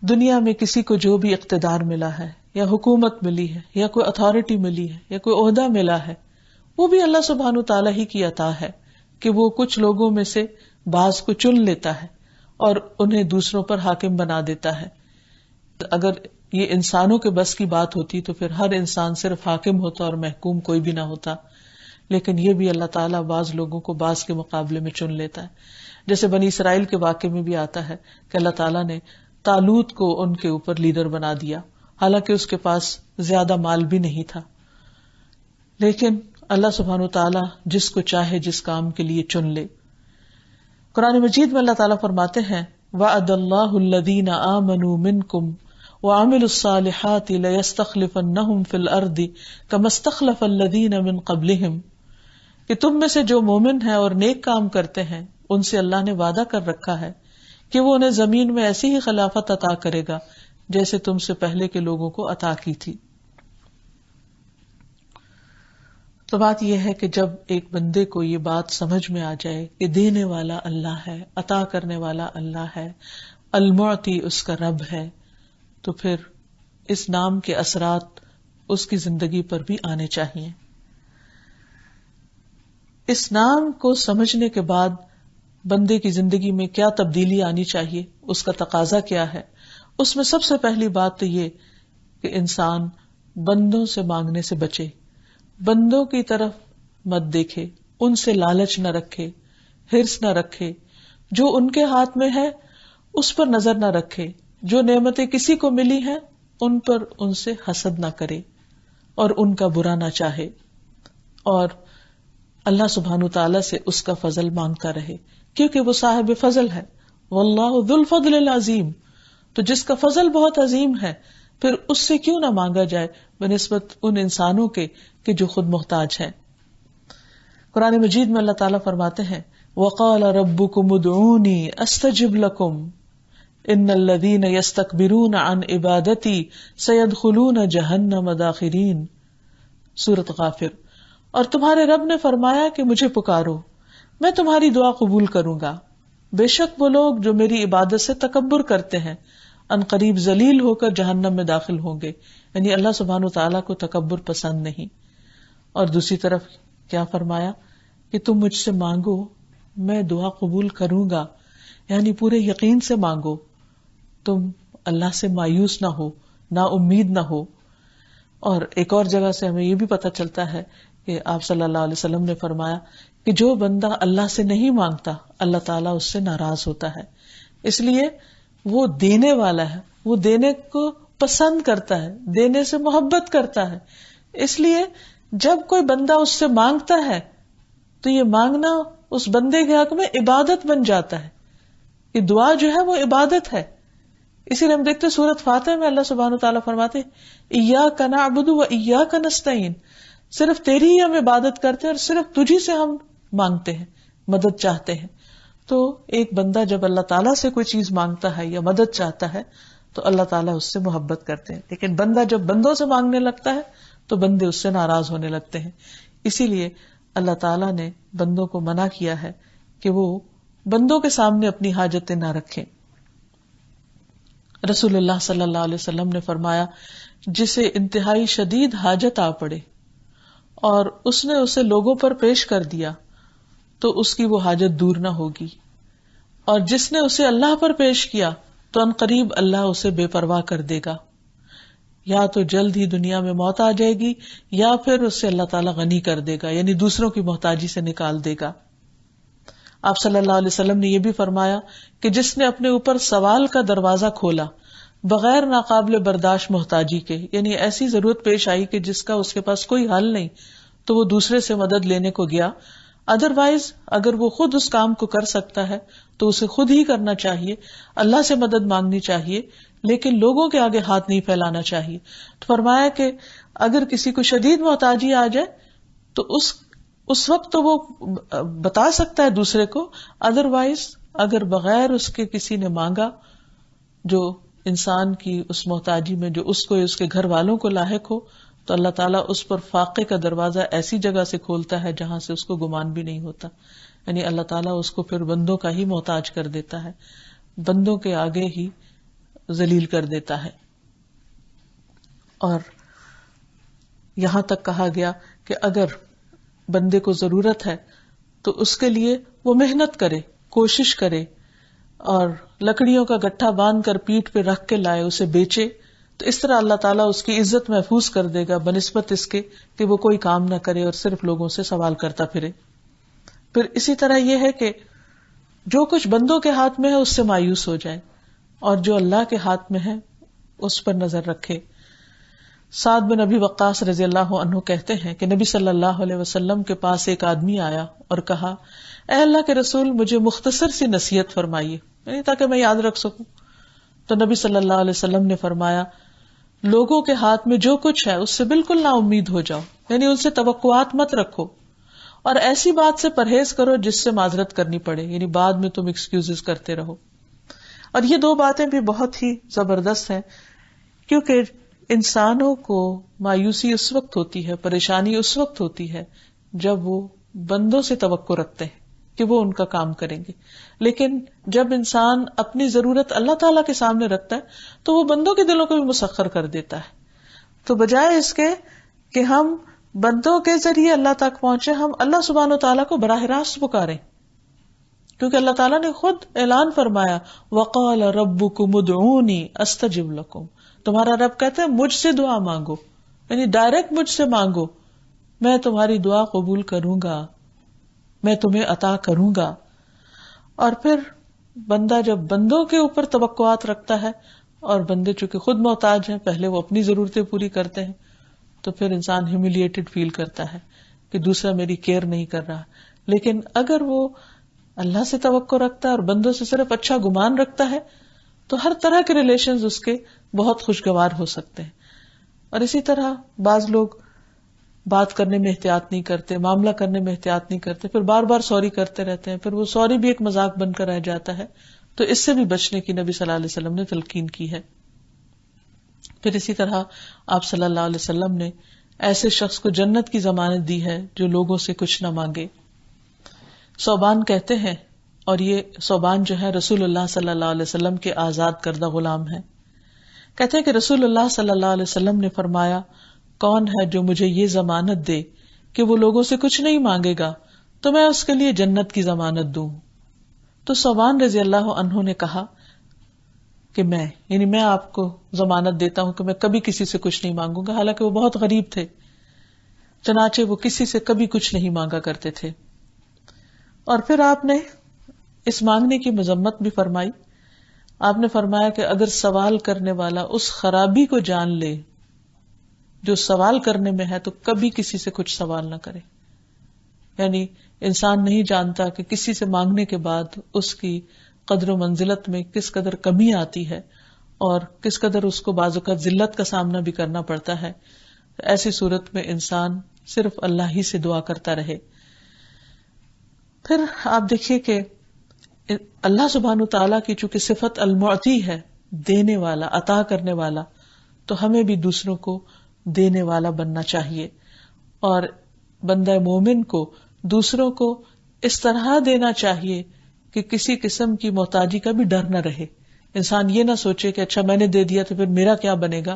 دنیا میں کسی کو جو بھی اقتدار ملا ہے یا حکومت ملی ہے یا کوئی اتھارٹی ملی ہے یا کوئی عہدہ ملا ہے، وہ بھی اللہ سبحانہ تعالیٰ ہی کی عطا ہے کہ وہ کچھ لوگوں میں سے بعض کو چن لیتا ہے اور انہیں دوسروں پر حاکم بنا دیتا ہے. اگر یہ انسانوں کے بس کی بات ہوتی تو پھر ہر انسان صرف حاکم ہوتا اور محکوم کوئی بھی نہ ہوتا، لیکن یہ بھی اللہ تعالیٰ بعض لوگوں کو بعض کے مقابلے میں چن لیتا ہے. جیسے بنی اسرائیل کے واقعے میں بھی آتا ہے کہ اللہ تعالیٰ نے طالوت کو ان کے اوپر لیڈر بنا دیا، حالانکہ اس کے پاس زیادہ مال بھی نہیں تھا، لیکن اللہ سبحانہ تعالیٰ جس کو چاہے جس کام کے لیے چن لے. قرآن مجید میں اللہ تعالیٰ فرماتے ہیں، وَعَدَ اللَّهُ الَّذِينَ آمَنُوا مِنكُمْ وَعَمِلُوا الصَّالِحَاتِ لَيَسْتَخْلِفَنَّهُمْ فِي الْأَرْضِ كَمَا اسْتَخْلَفَ الَّذِينَ مِن قَبْلِهِمْ، کہ تم میں سے جو مومن ہیں اور نیک کام کرتے ہیں ان سے اللہ نے وعدہ کر رکھا ہے کہ وہ انہیں زمین میں ایسی ہی خلافت عطا کرے گا جیسے تم سے پہلے کے لوگوں کو عطا کی تھی. تو بات یہ ہے کہ جب ایک بندے کو یہ بات سمجھ میں آ جائے کہ دینے والا اللہ ہے، عطا کرنے والا اللہ ہے، المعطی اس کا رب ہے، تو پھر اس نام کے اثرات اس کی زندگی پر بھی آنے چاہیے. اس نام کو سمجھنے کے بعد بندے کی زندگی میں کیا تبدیلی آنی چاہیے، اس کا تقاضا کیا ہے؟ اس میں سب سے پہلی بات تو یہ کہ انسان بندوں سے مانگنے سے بچے، بندوں کی طرف مت دیکھے، ان سے لالچ نہ رکھے، ہرس نہ رکھے، جو ان کے ہاتھ میں ہے اس پر نظر نہ رکھے، جو نعمتیں کسی کو ملی ہیں ان پر ان سے حسد نہ کرے اور ان کا برا نہ چاہے، اور اللہ سبحانہ تعالیٰ سے اس کا فضل مانگتا رہے، کیونکہ وہ صاحب فضل ہے. واللہ ذو الفضل العظیم، تو جس کا فضل بہت عظیم ہے پھر اس سے کیوں نہ مانگا جائے بنسبت ان انسانوں کے کہ جو خود محتاج ہیں. قرآن مجید میں اللہ تعالیٰ فرماتے ہیں، وَقَالَ رَبُّكُمُ ادْعُونِي أَسْتَجِبْ لَكُمْ إِنَّ الَّذِينَ يَسْتَكْبِرُونَ عَنْ عِبَادَتِي سَيَدْخُلُونَ جَهَنَّمَ دَاخِرِينَ. سورۃ غافر. اور تمہارے رب نے فرمایا کہ مجھے پکارو، میں تمہاری دعا قبول کروں گا. بے شک وہ لوگ جو میری عبادت سے تکبر کرتے ہیں ان قریب ذلیل ہو کر جہنم میں داخل ہوں گے. یعنی اللہ سبحانہ تعالیٰ کو تکبر پسند نہیں. اور دوسری طرف کیا فرمایا کہ تم مجھ سے مانگو میں دعا قبول کروں گا، یعنی پورے یقین سے مانگو، تم اللہ سے مایوس نہ ہو، نا امید نہ ہو. اور ایک اور جگہ سے ہمیں یہ بھی پتہ چلتا ہے کہ آپ صلی اللہ علیہ وسلم نے فرمایا کہ جو بندہ اللہ سے نہیں مانگتا اللہ تعالیٰ اس سے ناراض ہوتا ہے، اس لیے وہ دینے والا ہے، وہ دینے کو پسند کرتا ہے، دینے سے محبت کرتا ہے. اس لیے جب کوئی بندہ اس سے مانگتا ہے تو یہ مانگنا اس بندے کے حق میں عبادت بن جاتا ہے. یہ دعا جو ہے وہ عبادت ہے. اسی لیے ہم دیکھتے سورۃ فاتح میں اللہ سبحانہ تعالیٰ فرماتے ایاک نعبد و ایاک نستعین، صرف تیری ہی ہم عبادت کرتے ہیں اور صرف تجھی سے ہم مانگتے ہیں، مدد چاہتے ہیں. تو ایک بندہ جب اللہ تعالیٰ سے کوئی چیز مانگتا ہے یا مدد چاہتا ہے تو اللہ تعالیٰ اس سے محبت کرتے ہیں. لیکن بندہ جب بندوں سے مانگنے لگتا ہے تو بندے اس سے ناراض ہونے لگتے ہیں. اسی لیے اللہ تعالیٰ نے بندوں کو منع کیا ہے کہ وہ بندوں کے سامنے اپنی حاجتیں نہ رکھیں. رسول اللہ صلی اللہ علیہ وسلم نے فرمایا، جسے انتہائی شدید حاجت آ پڑے اور اس نے اسے لوگوں پر پیش کر دیا تو اس کی وہ حاجت دور نہ ہوگی، اور جس نے اسے اللہ پر پیش کیا تو ان قریب اللہ اسے بے پرواہ کر دے گا، یا تو جلد ہی دنیا میں موت آ جائے گی یا پھر اسے اللہ تعالیٰ غنی کر دے گا، یعنی دوسروں کی محتاجی سے نکال دے گا۔ آپ صلی اللہ علیہ وسلم نے یہ بھی فرمایا کہ جس نے اپنے اوپر سوال کا دروازہ کھولا بغیر ناقابل برداشت محتاجی کے، یعنی ایسی ضرورت پیش آئی کہ جس کا اس کے پاس کوئی حل نہیں، تو وہ دوسرے سے مدد لینے کو گیا، ادروائز اگر وہ خود اس کام کو کر سکتا ہے تو اسے خود ہی کرنا چاہیے، اللہ سے مدد مانگنی چاہیے، لیکن لوگوں کے آگے ہاتھ نہیں پھیلانا چاہیے۔ تو فرمایا کہ اگر کسی کو شدید محتاجی آ جائے تو اس وقت تو وہ بتا سکتا ہے دوسرے کو، ادروائز اگر بغیر اس کے کسی نے مانگا، جو انسان کی اس محتاجی میں جو اس کو اس کے گھر والوں کو لاحق ہو، تو اللہ تعالیٰ اس پر فاقے کا دروازہ ایسی جگہ سے کھولتا ہے جہاں سے اس کو گمان بھی نہیں ہوتا، یعنی اللہ تعالیٰ اس کو پھر بندوں کا ہی محتاج کر دیتا ہے، بندوں کے آگے ہی ذلیل کر دیتا ہے۔ اور یہاں تک کہا گیا کہ اگر بندے کو ضرورت ہے تو اس کے لیے وہ محنت کرے، کوشش کرے، اور لکڑیوں کا گٹھا باندھ کر پیٹھ پہ رکھ کے لائے، اسے بیچے، تو اس طرح اللہ تعالیٰ اس کی عزت محفوظ کر دے گا بنسبت اس کے کہ وہ کوئی کام نہ کرے اور صرف لوگوں سے سوال کرتا پھرے۔ پھر اسی طرح یہ ہے کہ جو کچھ بندوں کے ہاتھ میں ہے اس سے مایوس ہو جائے، اور جو اللہ کے ہاتھ میں ہے اس پر نظر رکھے۔ سعد بن ابی وقاص رضی اللہ عنہ کہتے ہیں کہ نبی صلی اللہ علیہ وسلم کے پاس ایک آدمی آیا اور کہا، اے اللہ کے رسول، مجھے مختصر سی نصیحت فرمائیے، یعنی تاکہ میں یاد رکھ سکوں۔ تو نبی صلی اللہ علیہ وسلم نے فرمایا، لوگوں کے ہاتھ میں جو کچھ ہے اس سے بالکل نا امید ہو جاؤ، یعنی ان سے توقعات مت رکھو، اور ایسی بات سے پرہیز کرو جس سے معذرت کرنی پڑے، یعنی بعد میں تم ایکسکیوزز کرتے رہو۔ اور یہ دو باتیں بھی بہت ہی زبردست ہیں، کیونکہ انسانوں کو مایوسی اس وقت ہوتی ہے، پریشانی اس وقت ہوتی ہے جب وہ بندوں سے توقع رکھتے ہیں کہ وہ ان کا کام کریں گے، لیکن جب انسان اپنی ضرورت اللہ تعالیٰ کے سامنے رکھتا ہے تو وہ بندوں کے دلوں کو بھی مسخر کر دیتا ہے۔ تو بجائے اس کے کہ ہم بندوں کے ذریعے اللہ تک پہنچے، ہم اللہ سبحانہ و تعالیٰ کو براہ راست پکاریں، کیونکہ اللہ تعالیٰ نے خود اعلان فرمایا، وَقَالَ رَبُّكُمُ ادْعُونِي أَسْتَجِبْ لَكُمْ، تمہارا رب کہتے ہیں مجھ سے دعا مانگو، یعنی ڈائریکٹ مجھ سے مانگو، میں تمہاری دعا قبول کروں گا، میں تمہیں عطا کروں گا۔ اور پھر بندہ جب بندوں کے اوپر توقعات رکھتا ہے، اور بندے چونکہ خود محتاج ہیں، پہلے وہ اپنی ضرورتیں پوری کرتے ہیں، تو پھر انسان ہیوملیٹڈ فیل کرتا ہے کہ دوسرا میری کیئر نہیں کر رہا۔ لیکن اگر وہ اللہ سے توقع رکھتا ہے اور بندوں سے صرف اچھا گمان رکھتا ہے تو ہر طرح کے ریلیشنز اس کے بہت خوشگوار ہو سکتے ہیں۔ اور اسی طرح بعض لوگ بات کرنے میں احتیاط نہیں کرتے، معاملہ کرنے میں احتیاط نہیں کرتے، پھر بار بار سوری کرتے رہتے ہیں، پھر وہ سوری بھی ایک مذاق بن کر رہ جاتا ہے، تو اس سے بھی بچنے کی نبی صلی اللہ علیہ وسلم نے تلقین کی ہے۔ پھر اسی طرح آپ صلی اللہ علیہ وسلم نے ایسے شخص کو جنت کی ضمانت دی ہے جو لوگوں سے کچھ نہ مانگے۔ صوبان کہتے ہیں، اور یہ صوبان جو ہے رسول اللہ صلی اللہ علیہ وسلم کے آزاد کردہ غلام ہے، کہتے ہیں کہ رسول اللہ صلی اللہ علیہ وسلم نے فرمایا، کون ہے جو مجھے یہ ضمانت دے کہ وہ لوگوں سے کچھ نہیں مانگے گا تو میں اس کے لیے جنت کی ضمانت دوں۔ تو صوبان رضی اللہ عنہ نے کہا کہ میں آپ کو ضمانت دیتا ہوں کہ میں کبھی کسی سے کچھ نہیں مانگوں گا، حالانکہ وہ بہت غریب تھے، چنانچہ وہ کسی سے کبھی کچھ نہیں مانگا کرتے تھے۔ اور پھر آپ نے اس مانگنے کی مذمت بھی فرمائی۔ آپ نے فرمایا کہ اگر سوال کرنے والا اس خرابی کو جان لے جو سوال کرنے میں ہے تو کبھی کسی سے کچھ سوال نہ کرے، یعنی انسان نہیں جانتا کہ کسی سے مانگنے کے بعد اس کی قدر و منزلت میں کس قدر کمی آتی ہے اور کس قدر اس کو بعض اوقات ذلت کا سامنا بھی کرنا پڑتا ہے۔ ایسی صورت میں انسان صرف اللہ ہی سے دعا کرتا رہے۔ پھر آپ دیکھیے کہ اللہ سبحانہ تعالیٰ کی چونکہ صفت المعطی ہے، دینے والا، عطا کرنے والا، تو ہمیں بھی دوسروں کو دینے والا بننا چاہیے، اور بندہ مومن کو دوسروں کو اس طرح دینا چاہیے کہ کسی قسم کی محتاجی کا بھی ڈر نہ رہے۔ انسان یہ نہ سوچے کہ اچھا میں نے دے دیا تو پھر میرا کیا بنے گا،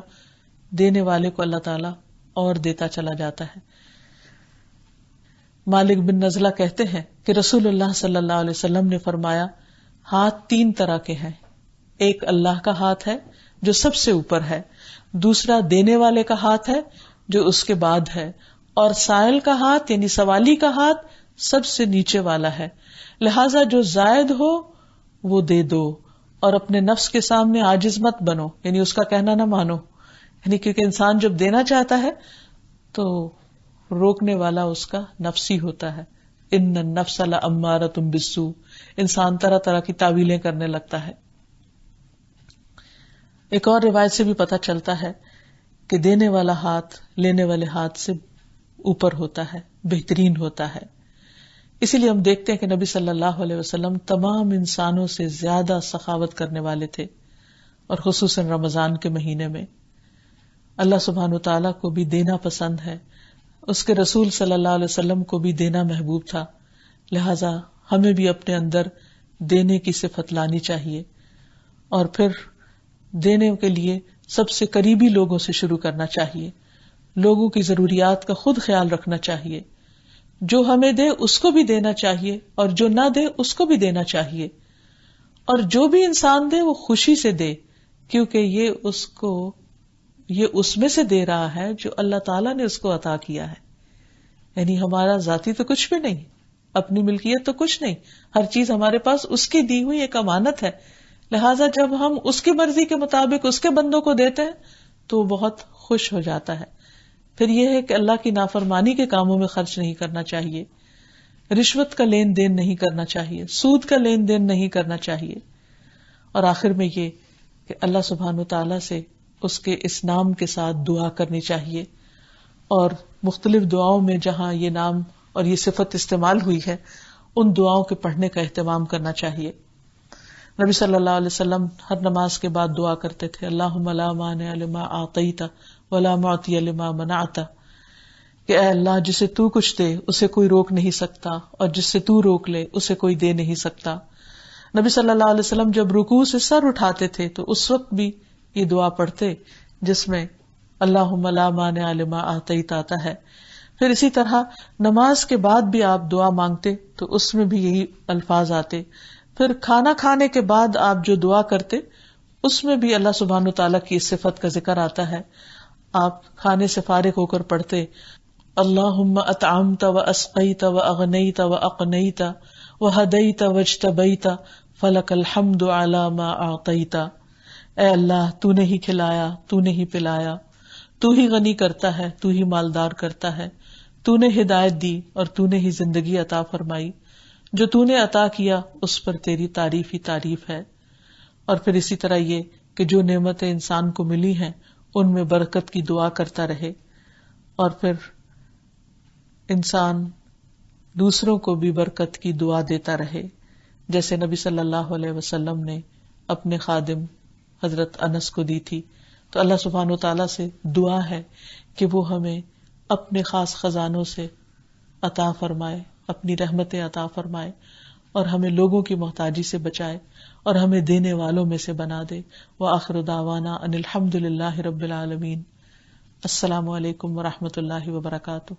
دینے والے کو اللہ تعالیٰ اور دیتا چلا جاتا ہے۔ مالک بن نزلہ کہتے ہیں کہ رسول اللہ صلی اللہ علیہ وسلم نے فرمایا ہاتھ 3 طرح کے ہیں، ایک اللہ کا ہاتھ ہے جو سب سے اوپر ہے، دوسرا دینے والے کا ہاتھ ہے جو اس کے بعد ہے، اور سائل کا ہاتھ یعنی سوالی کا ہاتھ سب سے نیچے والا ہے، لہذا جو زائد ہو وہ دے دو اور اپنے نفس کے سامنے عاجز مت بنو، یعنی اس کا کہنا نہ مانو، یعنی کیونکہ انسان جب دینا چاہتا ہے تو روکنے والا اس کا نفس ہی ہوتا ہے. ان النفس لامارۃ بالسوء، انسان طرح طرح کی تعویلیں کرنے لگتا ہے. ایک اور روایت سے بھی پتہ چلتا ہے کہ دینے والا ہاتھ لینے والے ہاتھ سے اوپر ہوتا ہے، بہترین ہوتا ہے. اسی لیے ہم دیکھتے ہیں کہ نبی صلی اللہ علیہ وسلم تمام انسانوں سے زیادہ سخاوت کرنے والے تھے، اور خصوصاً رمضان کے مہینے میں. اللہ سبحانہ تعالیٰ کو بھی دینا پسند ہے، اس کے رسول صلی اللہ علیہ وسلم کو بھی دینا محبوب تھا، لہذا ہمیں بھی اپنے اندر دینے کی صفت لانی چاہیے، اور پھر دینے کے لیے سب سے قریبی لوگوں سے شروع کرنا چاہیے. لوگوں کی ضروریات کا خود خیال رکھنا چاہیے، جو ہمیں دے اس کو بھی دینا چاہیے اور جو نہ دے اس کو بھی دینا چاہیے، اور جو بھی انسان دے وہ خوشی سے دے، کیونکہ یہ اس میں سے دے رہا ہے جو اللہ تعالیٰ نے اس کو عطا کیا ہے. یعنی ہمارا ذاتی تو کچھ بھی نہیں، اپنی ملکیت تو کچھ نہیں، ہر چیز ہمارے پاس اس کی دی ہوئی ایک امانت ہے. لہٰذا جب ہم اس کی مرضی کے مطابق اس کے بندوں کو دیتے ہیں تو وہ بہت خوش ہو جاتا ہے. پھر یہ ہے کہ اللہ کی نافرمانی کے کاموں میں خرچ نہیں کرنا چاہیے، رشوت کا لین دین نہیں کرنا چاہیے، سود کا لین دین نہیں کرنا چاہیے. اور آخر میں یہ کہ اللہ سبحانہ تعالیٰ سے اس کے اس نام کے ساتھ دعا کرنی چاہیے، اور مختلف دعاؤں میں جہاں یہ نام اور یہ صفت استعمال ہوئی ہے ان دعاؤں کے پڑھنے کا اہتمام کرنا چاہیے. نبی صلی اللہ علیہ وسلم ہر نماز کے بعد دعا کرتے تھے، اللہم لا مانع لما اعطیت ولا معطی لما منعت، کہ اے اللہ جسے تو کچھ دے اسے کوئی روک نہیں سکتا، اور جس سے تو روک لے اسے کوئی دے نہیں سکتا. نبی صلی اللہ علیہ وسلم جب رکوع سے سر اٹھاتے تھے تو اس وقت بھی یہ دعا پڑھتے جس میں اللہم لا مانع لما اعطیت آتا ہے. پھر اسی طرح نماز کے بعد بھی آپ دعا مانگتے تو اس میں بھی یہی الفاظ آتے. پھر کھانا کھانے کے بعد آپ جو دعا کرتے اس میں بھی اللہ سبحانہ تعالیٰ کی اس صفت کا ذکر آتا ہے. آپ کھانے سے فارغ ہو کر پڑھتے اللہم اطعمت و اسقیت و اغنیت و اقنیت و ہدیت و اجتبیت فلک الحمد علی ما اعطیت. اے اللہ تو نے ہی کھلایا، تو نے ہی پلایا، تو ہی غنی کرتا ہے، تو ہی مالدار کرتا ہے، تو نے ہدایت دی اور تو نے ہی زندگی عطا فرمائی، جو تو نے عطا کیا اس پر تیری تعریف ہی تعریف ہے. اور پھر اسی طرح یہ کہ جو نعمتیں انسان کو ملی ہیں ان میں برکت کی دعا کرتا رہے، اور پھر انسان دوسروں کو بھی برکت کی دعا دیتا رہے، جیسے نبی صلی اللہ علیہ وسلم نے اپنے خادم حضرت انس کو دی تھی. تو اللہ سبحانہ و تعالیٰ سے دعا ہے کہ وہ ہمیں اپنے خاص خزانوں سے عطا فرمائے، اپنی رحمتیں عطا فرمائے، اور ہمیں لوگوں کی محتاجی سے بچائے اور ہمیں دینے والوں میں سے بنا دے. وآخر دعوانا ان الحمد للہ رب العالمین. السلام علیکم ورحمۃ اللہ وبرکاتہ.